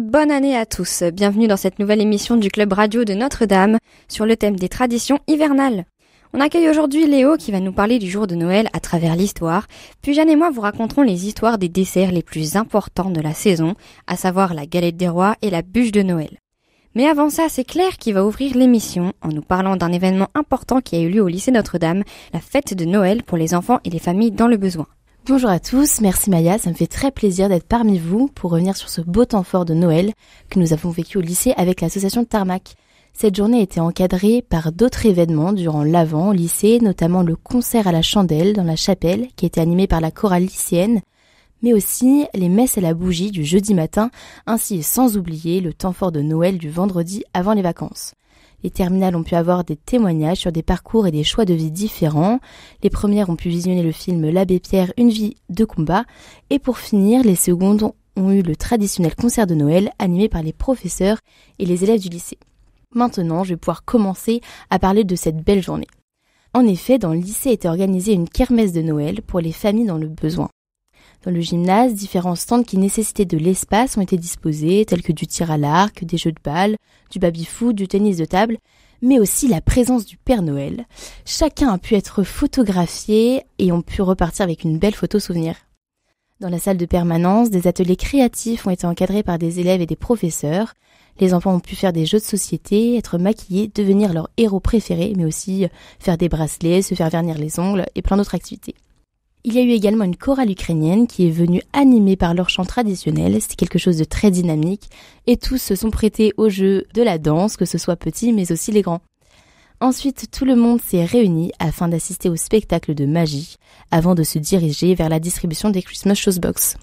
bonne année à tous. Bienvenue dans cette nouvelle émission du Club Radio de Notre-Dame sur le thème des traditions hivernales. On accueille aujourd'hui Léo qui va nous parler du jour de Noël à travers l'histoire. Puis Jeanne et moi vous raconterons les histoires des desserts les plus importants de la saison, à savoir la galette des rois et la bûche de Noël. Mais avant ça, c'est Claire qui va ouvrir l'émission en nous parlant d'un événement important qui a eu lieu au lycée Notre-Dame, la fête de Noël pour les enfants et les familles dans le besoin. Bonjour à tous, merci Maya, ça me fait très plaisir d'être parmi vous pour revenir sur ce beau temps fort de Noël que nous avons vécu au lycée avec l'association Tarmac. Cette journée a été encadrée par d'autres événements durant l'Avent au lycée, notamment le concert à la chandelle dans la chapelle qui a été animé par la chorale lycéenne, mais aussi les messes à la bougie du jeudi matin, ainsi et sans oublier le temps fort de Noël du vendredi avant les vacances. Les terminales ont pu avoir des témoignages sur des parcours et des choix de vie différents. Les premières ont pu visionner le film L'Abbé Pierre, une vie de combat. Et pour finir, les secondes ont eu le traditionnel concert de Noël animé par les professeurs et les élèves du lycée. Maintenant, je vais pouvoir commencer à parler de cette belle journée. En effet, dans le lycée était organisée une kermesse de Noël pour les familles dans le besoin. Dans le gymnase, différents stands qui nécessitaient de l'espace ont été disposés, tels que du tir à l'arc, des jeux de balle, du baby-foot, du tennis de table, mais aussi la présence du Père Noël. Chacun a pu être photographié et ont pu repartir avec une belle photo souvenir. Dans la salle de permanence, des ateliers créatifs ont été encadrés par des élèves et des professeurs. Les enfants ont pu faire des jeux de société, être maquillés, devenir leurs héros préférés, mais aussi faire des bracelets, se faire vernir les ongles et plein d'autres activités. Il y a eu également une chorale ukrainienne qui est venue animée par leur chant traditionnel, c'était quelque chose de très dynamique, et tous se sont prêtés au jeu de la danse, que ce soit petits mais aussi les grands. Ensuite, tout le monde s'est réuni afin d'assister au spectacle de magie, avant de se diriger vers la distribution des Christmas Showbox.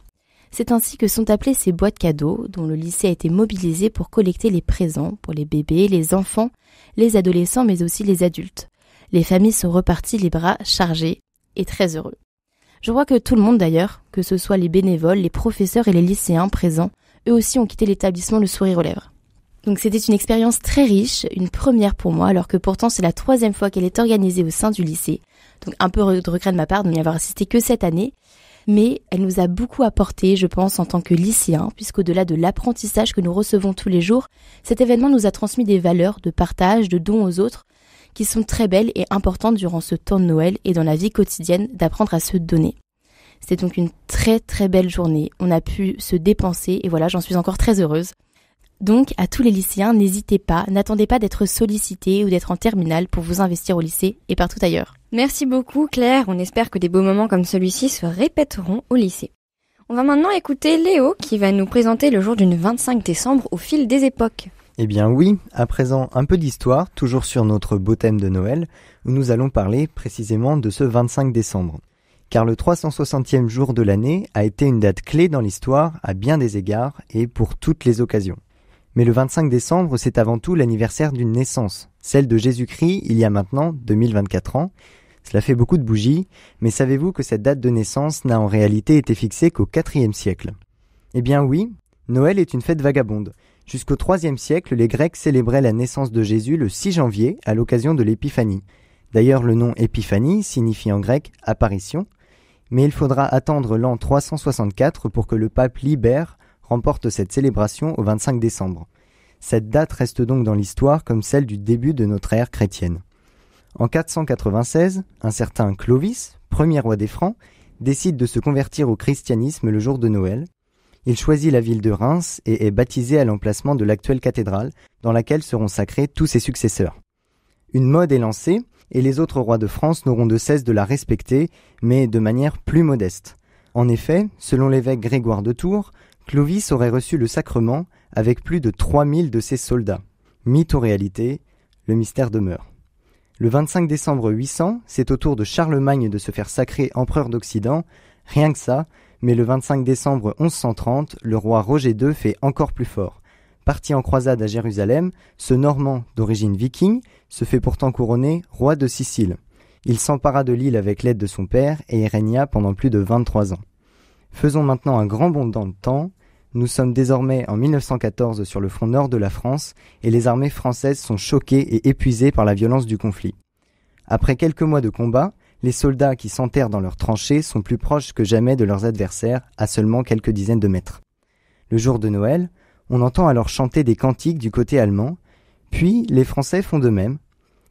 C'est ainsi que sont appelées ces boîtes cadeaux, dont le lycée a été mobilisé pour collecter les présents pour les bébés, les enfants, les adolescents mais aussi les adultes. Les familles sont reparties les bras chargés et très heureux. Je crois que tout le monde d'ailleurs, que ce soit les bénévoles, les professeurs et les lycéens présents, eux aussi ont quitté l'établissement le sourire aux lèvres. Donc c'était une expérience très riche, une première pour moi, alors que pourtant c'est la 3e fois qu'elle est organisée au sein du lycée. Donc un peu de regret de ma part de n'y avoir assisté que cette année, mais elle nous a beaucoup apporté, je pense, en tant que lycéens, puisqu'au-delà de l'apprentissage que nous recevons tous les jours, cet événement nous a transmis des valeurs de partage, de dons aux autres, qui sont très belles et importantes durant ce temps de Noël et dans la vie quotidienne d'apprendre à se donner. C'était donc une très très belle journée, on a pu se dépenser et voilà, j'en suis encore très heureuse. Donc à tous les lycéens, n'hésitez pas, n'attendez pas d'être sollicités ou d'être en terminale pour vous investir au lycée et partout ailleurs. Merci beaucoup Claire, on espère que des beaux moments comme celui-ci se répéteront au lycée. On va maintenant écouter Léo qui va nous présenter le jour du 25 décembre au fil des époques. Eh bien oui, à présent un peu d'histoire, toujours sur notre beau thème de Noël, où nous allons parler précisément de ce 25 décembre. Car le 360e jour de l'année a été une date clé dans l'histoire à bien des égards et pour toutes les occasions. Mais le 25 décembre, c'est avant tout l'anniversaire d'une naissance, celle de Jésus-Christ il y a maintenant 2024 ans. Cela fait beaucoup de bougies, mais savez-vous que cette date de naissance n'a en réalité été fixée qu'au IVe siècle ? Eh bien oui, Noël est une fête vagabonde. Jusqu'au IIIe siècle, les Grecs célébraient la naissance de Jésus le 6 janvier à l'occasion de l'Épiphanie. D'ailleurs, le nom Épiphanie signifie en grec « apparition », mais il faudra attendre l'an 364 pour que le pape Libère remporte cette célébration au 25 décembre. Cette date reste donc dans l'histoire comme celle du début de notre ère chrétienne. En 496, un certain Clovis, premier roi des Francs, décide de se convertir au christianisme le jour de Noël. Il choisit la ville de Reims et est baptisé à l'emplacement de l'actuelle cathédrale, dans laquelle seront sacrés tous ses successeurs. Une mode est lancée, et les autres rois de France n'auront de cesse de la respecter, mais de manière plus modeste. En effet, selon l'évêque Grégoire de Tours, Clovis aurait reçu le sacrement avec plus de 3000 de ses soldats. Mythe ou réalité, le mystère demeure. Le 25 décembre 800, c'est au tour de Charlemagne de se faire sacrer empereur d'Occident, rien que ça, mais le 25 décembre 1130, le roi Roger II fait encore plus fort. Parti en croisade à Jérusalem, ce Normand d'origine viking se fait pourtant couronner roi de Sicile. Il s'empara de l'île avec l'aide de son père et y régna pendant plus de 23 ans. Faisons maintenant un grand bond dans le temps. Nous sommes désormais en 1914 sur le front nord de la France et les armées françaises sont choquées et épuisées par la violence du conflit. Après quelques mois de combat, les soldats qui s'enterrent dans leurs tranchées sont plus proches que jamais de leurs adversaires, à seulement quelques dizaines de mètres. Le jour de Noël, On entend alors chanter des cantiques du côté allemand, puis les Français font de même.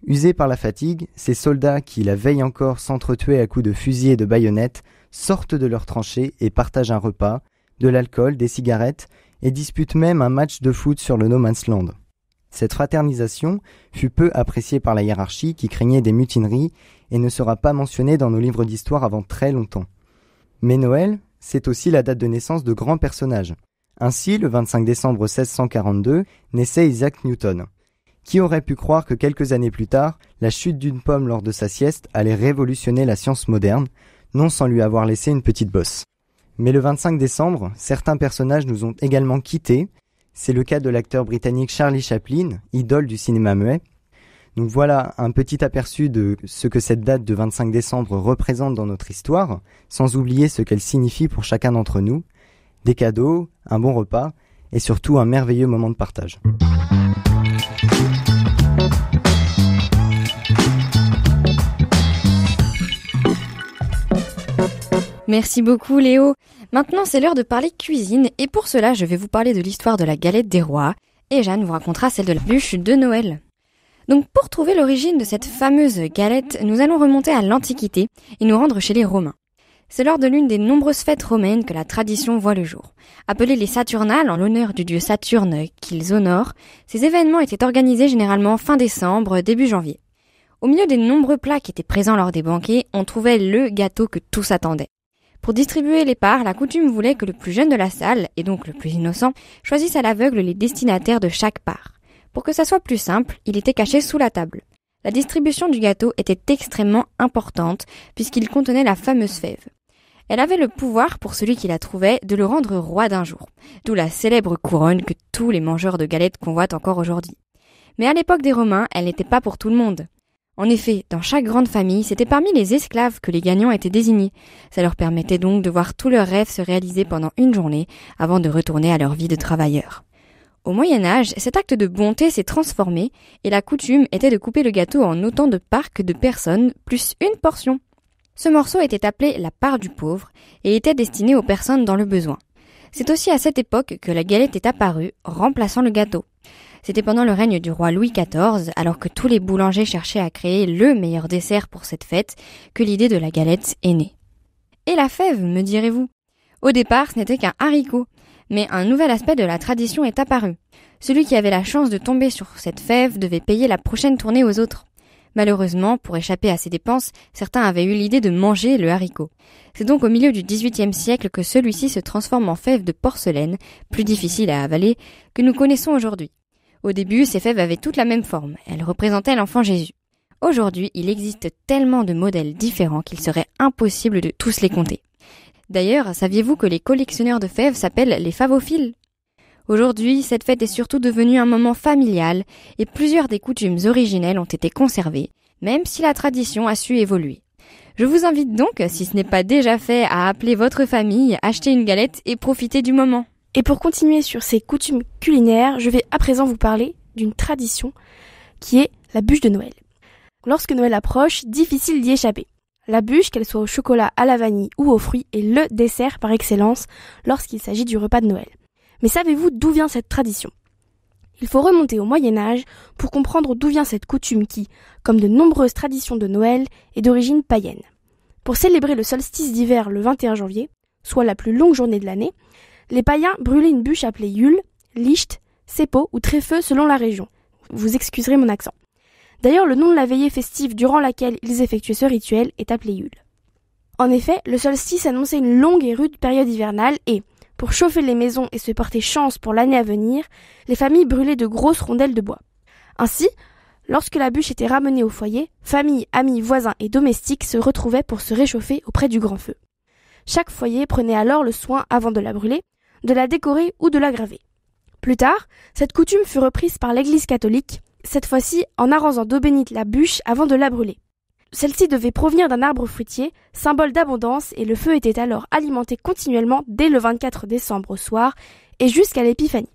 Usés par la fatigue, ces soldats qui, la veille encore, s'entretuaient à coups de fusil et de baïonnettes, sortent de leurs tranchées et partagent un repas, de l'alcool, des cigarettes, et disputent même un match de foot sur le No Man's Land. Cette fraternisation fut peu appréciée par la hiérarchie qui craignait des mutineries et ne sera pas mentionnée dans nos livres d'histoire avant très longtemps. Mais Noël, c'est aussi la date de naissance de grands personnages. Ainsi, le 25 décembre 1642, naissait Isaac Newton. Qui aurait pu croire que quelques années plus tard, la chute d'une pomme lors de sa sieste allait révolutionner la science moderne, non sans lui avoir laissé une petite bosse. Mais le 25 décembre, certains personnages nous ont également quittés. C'est le cas de l'acteur britannique Charlie Chaplin, idole du cinéma muet. Donc voilà un petit aperçu de ce que cette date de 25 décembre représente dans notre histoire, sans oublier ce qu'elle signifie pour chacun d'entre nous. Des cadeaux, un bon repas et surtout un merveilleux moment de partage. Merci beaucoup Léo. Maintenant c'est l'heure de parler cuisine et pour cela je vais vous parler de l'histoire de la galette des rois et Jeanne vous racontera celle de la bûche de Noël. Donc pour trouver l'origine de cette fameuse galette, nous allons remonter à l'Antiquité et nous rendre chez les Romains. C'est lors de l'une des nombreuses fêtes romaines que la tradition voit le jour. Appelées les Saturnales en l'honneur du dieu Saturne qu'ils honorent, ces événements étaient organisés généralement fin décembre, début janvier. Au milieu des nombreux plats qui étaient présents lors des banquets, on trouvait le gâteau que tous attendaient. Pour distribuer les parts, la coutume voulait que le plus jeune de la salle, et donc le plus innocent, choisisse à l'aveugle les destinataires de chaque part. Pour que ça soit plus simple, il était caché sous la table. La distribution du gâteau était extrêmement importante, puisqu'il contenait la fameuse fève. Elle avait le pouvoir, pour celui qui la trouvait, de le rendre roi d'un jour, d'où la célèbre couronne que tous les mangeurs de galettes convoitent encore aujourd'hui. Mais à l'époque des Romains, elle n'était pas pour tout le monde. En effet, dans chaque grande famille, c'était parmi les esclaves que les gagnants étaient désignés. Ça leur permettait donc de voir tous leurs rêves se réaliser pendant une journée avant de retourner à leur vie de travailleurs. Au Moyen-Âge, cet acte de bonté s'est transformé et la coutume était de couper le gâteau en autant de parts que de personnes, plus une portion. Ce morceau était appelé la part du pauvre et était destiné aux personnes dans le besoin. C'est aussi à cette époque que la galette est apparue, remplaçant le gâteau. C'était pendant le règne du roi Louis XIV, alors que tous les boulangers cherchaient à créer le meilleur dessert pour cette fête, que l'idée de la galette est née. Et la fève, me direz-vous ? Au départ, ce n'était qu'un haricot, mais un nouvel aspect de la tradition est apparu. Celui qui avait la chance de tomber sur cette fève devait payer la prochaine tournée aux autres. Malheureusement, pour échapper à ces dépenses, certains avaient eu l'idée de manger le haricot. C'est donc au milieu du XVIIIe siècle que celui-ci se transforme en fève de porcelaine, plus difficile à avaler, que nous connaissons aujourd'hui. Au début, ces fèves avaient toutes la même forme. Elles représentaient l'enfant Jésus. Aujourd'hui, il existe tellement de modèles différents qu'il serait impossible de tous les compter. D'ailleurs, saviez-vous que les collectionneurs de fèves s'appellent les favophiles ? Aujourd'hui, cette fête est surtout devenue un moment familial et plusieurs des coutumes originelles ont été conservées, même si la tradition a su évoluer. Je vous invite donc, si ce n'est pas déjà fait, à appeler votre famille, acheter une galette et profiter du moment. Et pour continuer sur ces coutumes culinaires, je vais à présent vous parler d'une tradition qui est la bûche de Noël. Lorsque Noël approche, difficile d'y échapper. La bûche, qu'elle soit au chocolat, à la vanille ou aux fruits, est le dessert par excellence lorsqu'il s'agit du repas de Noël. Mais savez-vous d'où vient cette tradition ? Il faut remonter au Moyen-Âge pour comprendre d'où vient cette coutume qui, comme de nombreuses traditions de Noël, est d'origine païenne. Pour célébrer le solstice d'hiver le 21 janvier, soit la plus longue journée de l'année, les païens brûlaient une bûche appelée Yule, Licht, Seppo ou Tréfeu selon la région. Vous excuserez mon accent. D'ailleurs, le nom de la veillée festive durant laquelle ils effectuaient ce rituel est appelé Yule. En effet, le solstice annonçait une longue et rude période hivernale et, pour chauffer les maisons et se porter chance pour l'année à venir, les familles brûlaient de grosses rondelles de bois. Ainsi, lorsque la bûche était ramenée au foyer, familles, amis, voisins et domestiques se retrouvaient pour se réchauffer auprès du grand feu. Chaque foyer prenait alors le soin, avant de la brûler, de la décorer ou de la graver. Plus tard, cette coutume fut reprise par l'Église catholique, cette fois-ci en arrosant d'eau bénite la bûche avant de la brûler. Celle-ci devait provenir d'un arbre fruitier, symbole d'abondance, et le feu était alors alimenté continuellement dès le 24 décembre au soir et jusqu'à l'Épiphanie.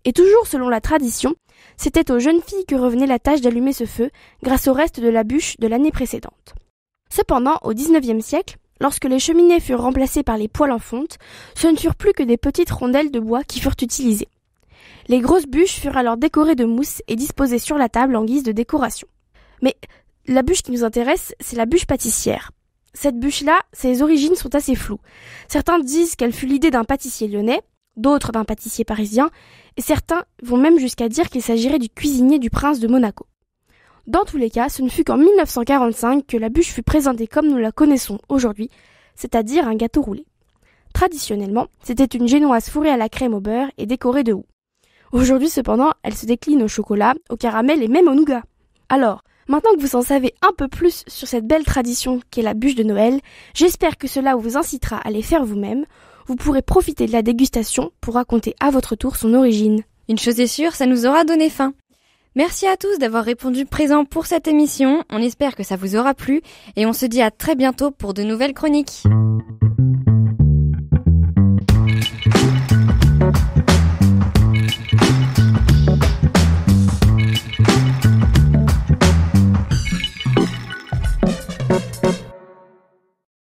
Et toujours selon la tradition, c'était aux jeunes filles que revenait la tâche d'allumer ce feu grâce au reste de la bûche de l'année précédente. Cependant, au XIXe siècle, lorsque les cheminées furent remplacées par les poêles en fonte, ce ne furent plus que des petites rondelles de bois qui furent utilisées. Les grosses bûches furent alors décorées de mousse et disposées sur la table en guise de décoration. Mais la bûche qui nous intéresse, c'est la bûche pâtissière. Cette bûche-là, ses origines sont assez floues. Certains disent qu'elle fut l'idée d'un pâtissier lyonnais, d'autres d'un pâtissier parisien, et certains vont même jusqu'à dire qu'il s'agirait du cuisinier du prince de Monaco. Dans tous les cas, ce ne fut qu'en 1945 que la bûche fut présentée comme nous la connaissons aujourd'hui, c'est-à-dire un gâteau roulé. Traditionnellement, c'était une génoise fourrée à la crème au beurre et décorée de houx. Aujourd'hui cependant, elle se décline au chocolat, au caramel et même au nougat. Alors, maintenant que vous en savez un peu plus sur cette belle tradition qu'est la bûche de Noël, j'espère que cela vous incitera à les faire vous-même. Vous pourrez profiter de la dégustation pour raconter à votre tour son origine. Une chose est sûre, ça nous aura donné faim. Merci à tous d'avoir répondu présent pour cette émission. On espère que ça vous aura plu et on se dit à très bientôt pour de nouvelles chroniques.